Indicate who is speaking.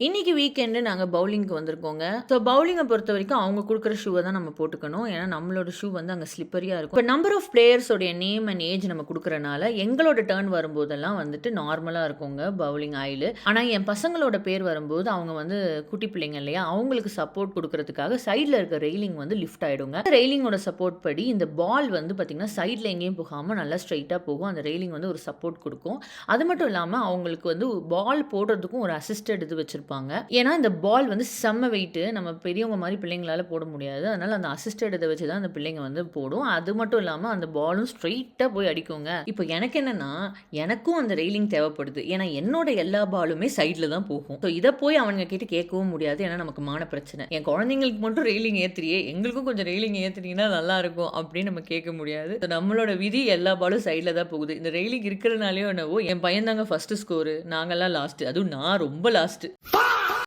Speaker 1: இன்னைக்கு வீக்கெண்டு நாங்க பவுலிங்க்கு வந்திருக்கோங்க. ஸோ பவுலிங்க பொறுத்தவரைக்கும் அவங்க குடுக்குற ஷூவ தான் நம்ம போட்டுக்கணும். ஏன்னா நம்மளோட ஷூ வந்து அங்க ஸ்லிப்பரியா இருக்கும். இப்ப நம்பர் ஆஃப் பிளேயர்ஸ் உடைய நேம் அண்ட் ஏஜ் நம்ம குடுக்குறனால, எங்களோட டர்ன் வரும்போதெல்லாம் வந்துட்டு நார்மலா இருக்குங்க பவுலிங் ஆயிலு. ஆனா என் பசங்களோட பேர் வரும்போது அவங்க வந்து குட்டி பிள்ளைங்க இல்லையா? அவங்களுக்கு சப்போர்ட் குடுக்குறதுக்காக சைட்ல இருக்க ரெய்லிங் வந்து லிஃப்ட் ஆயிடுங்க. ரெய்லிங்கோட சப்போர்ட் படி இந்த பால் வந்து பார்த்தீங்கன்னா, சைட்ல எங்கேயும் போகாம நல்லா ஸ்ட்ரெய்ட்டா போகும். அந்த ரெய்லிங் வந்து ஒரு சப்போர்ட் குடுக்கும். அது மட்டும் இல்லாம அவங்களுக்கு வந்து பால் போடுறதுக்கும் ஒரு அசிஸ்டட் இது வச்சிருப்பாங்க. ஏன்னா இந்த பால் வந்து செம்ம வெயிட்டு. நம்ம பெரியவங்க மாரி பிள்ளைங்களால போட முடியாது. அதனால அந்த அசிஸ்டட் இத வச்சு தான் அந்த பிள்ளைங்க வந்து போடும். அது மட்டும் இல்லாம அந்த பாலும் ஸ்ட்ரெய்ட்டா போய் அடிக்குங்க. இப்போ எனக்கு என்னன்னா, எனக்கும் அந்த ரெய்லிங் தேவைப்படுது. ஏன்னா என்னோட எல்லா பாலுமே சைட்ல தான் போகும். ஸோ இத போய் அவனுங்க கிட்ட கேட்கவும் முடியாது. ஏன்னா நமக்கு மான பிரச்சனை. என் குழந்தைங்களுக்கு மட்டும் ரெய்லிங் ஏத்துறியே, எங்களுக்கும் கொஞ்சம் ரெய்லிங் ஏத்துனீங்கன்னா நல்லா இருக்கும் அப்படின்னு நம்ம கேட்க முடியாது. So நம்மளோட விதி எல்லா பாலும் சைட்ல தான் போகுது. இந்த ரெய்லிங் இருக்கிறனாலயோ என்னவோ என் பையன் தாங்க ஃபர்ஸ்ட் ஸ்கோரு. நாங்கலாம் லாஸ்ட். அதுவும் நான் ரொம்ப லாஸ்ட்.